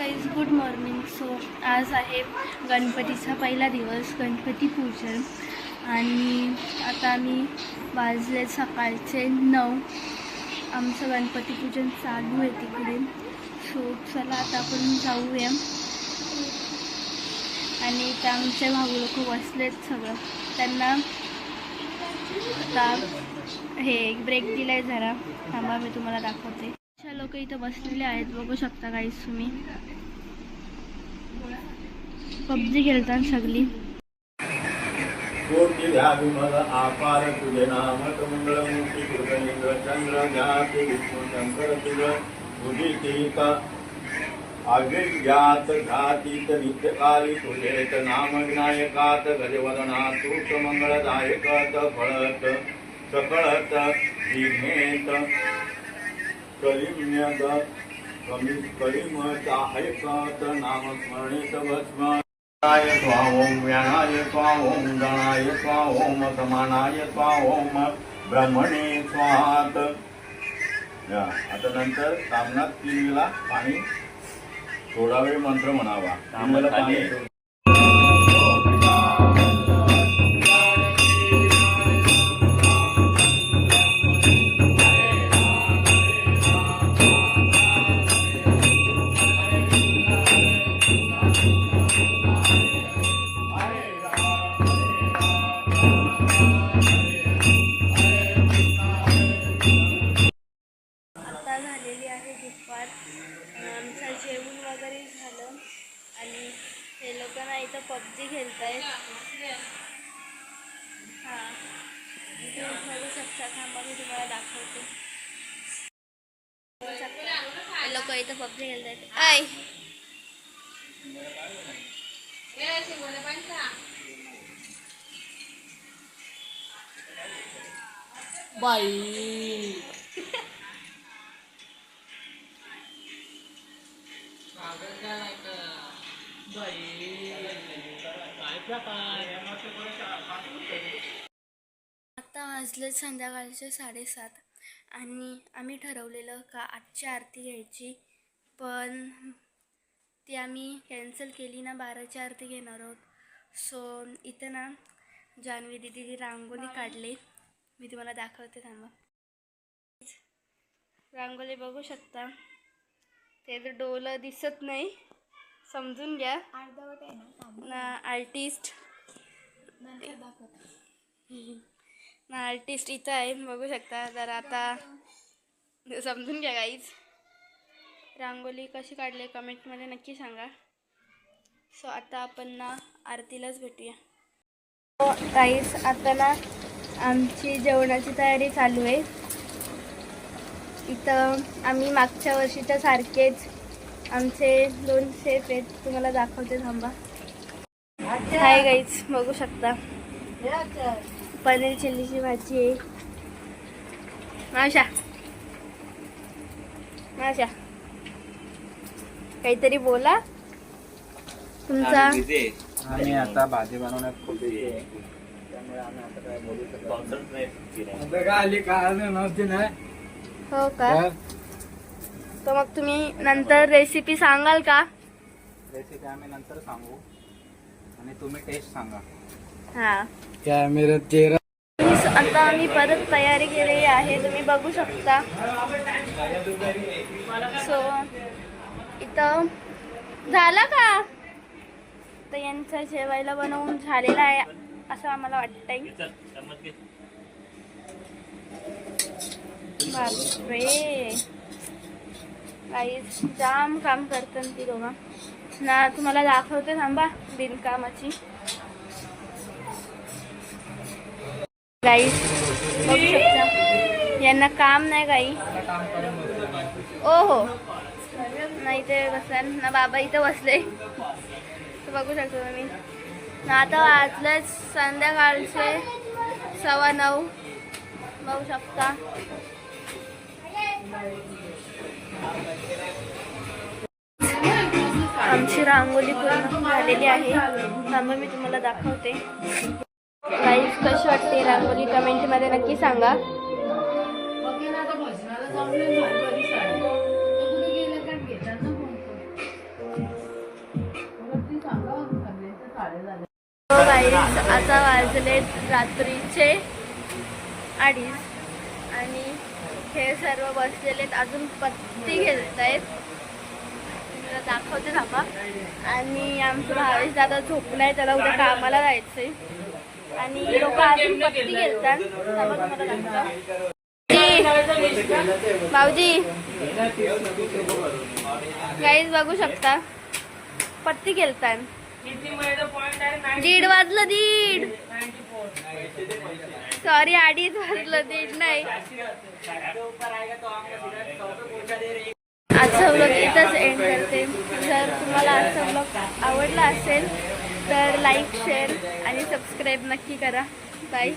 Guys good morning. So आज आहे गणपतीचा पहिला दिवस, गणपती पूजन. आणि आता आम्ही वाजले सकाळचे 9. आमचं गणपती पूजन चालू आहे तिकडे. सो चला आता आपण जाऊया. आणि इथे आमचे भाऊ लोक बसलेत सगळं. त्यांना आता हे ब्रेक दिलाय जरा. थांबा मी तुम्हाला दाखवते. लोक इथं बसलेले आहेत, बघू शकता गाईस तुम्ही. पबजी खेळतात सगळी. आकार तुझे नाम मंगलमूर्ती कृतलिंग चंद्र जाती विष्णू शंकर तुझी टीका अविज्ञात घातीत नित्यकाली तुझेत नाम विनायकात गजवदना तूत मंगलदायकात फळत सकळत विघ्नेत कलिम्यत कलिमत ऐकात नामस्मरणित भस्म ओम व्यानाय स्वा ओम गणाय स्वा ओम समानाय स्वा ओम ब्रह्मणे स्वाहात. आता नंतर सामनात 3 वेळा पाणी थोडा वेळ मंत्र म्हणावा. पाणी आमचं जेवण वगैरे झालं आणि हे लोक ना इथं पबजी खेळत आहेत. हां, बघू शकता. थांबा मी तुम्हाला दाखवते. हे लोक इथं पबजी खेळत आहेत. बाई आता वाजले संध्याकाळचे 7:30 आणि आम्ही ठरवलेलं का आजची आरती घ्यायची, पण ती आम्ही कॅन्सल केली ना. 12ची आरती घेणार आहोत. सो इथं ना जान्हवी दीदी रांगोळी काढली. मी तुम्हाला दाखवते, थांबा. रांगोळी बघू शकता. ते तर डोलं दिसत नाही, समजून घ्या ना. आर्टिस्ट इथं आहे, बघू शकता. तर आता समजून घ्या गाईज. रांगोळी कशी काढली कमेंटमध्ये नक्की सांगा. सो आता आपण ना आरतीलाच भेटूया. गाईज आता ना आमची जेवणाची तयारी चालू आहे. इथं आम्ही मागच्या वर्षीच्या सारखेच आमचे 2 शेफ आहेत. तुम्हाला दाखवते, थांबा. हाय गाईज, बघू शकता. पनीर चिल्लीची भाजी आहे. माशा काहीतरी बोला तुमचा. आम्ही आता भाजी बनवण्यात त्यामुळे आम्ही आता काय बोलू शकतो नाही. हो का? तर मग तुम्ही नंतर रेसिपी सांगाल का? रेसिपी आम्ही नंतर सांगू आणि तुम्ही टेस्ट सांगा. हां, कॅमेरा चेहरा. आता आम्ही परत तयारी केलेली आहे, तुम्ही बघू शकता. सो इथं झालं का? तर यांचं जेवायला बनवून झालेलं आहे असं आम्हाला वाटतंय. बापरे, गाईज जाम काम करतात ती दोघं ना. तुम्हाला दाखवते, थांबा. बिनकामाची गाईज बघू शकता. यांना काम नाही काही. ओ हो, नाही ते बसणार ना. बाबा इथं बसले, तर बघू शकता तुम्ही ना. आता वाजलेच संध्याकाळचे 9:15. बघू शकता. आमची रांगोळी पूर्ण झालेली आहे. थांबा मी तुम्हाला दाखवते. गाईज कशी वाटते रांगोळी कमेंटमध्ये नक्की सांगा. गाईज आता वाजले रात्रीचे 2:30 आणि हे सर्व बसलेले अजून पत्ती घेत आहेत. दाखवते थांबा. आणि आमचा भावेश दादा झोपलाय, त्याला उद्या कामाला जायचंय आणि लोक अजून पत्ती घेतात. भाऊजी गाईज बघू शकता पत्ती खेळतात. 1:30 वाजलं, 1:30 सॉरी 2:30 वाजलं, 1:30 नाही. आजचा व्लॉग इथंच एंड करते. जर तुम्हाला आजचा व्लॉग आवडला असेल तर लाईक शेअर आणि सबस्क्राईब नक्की करा. बाय.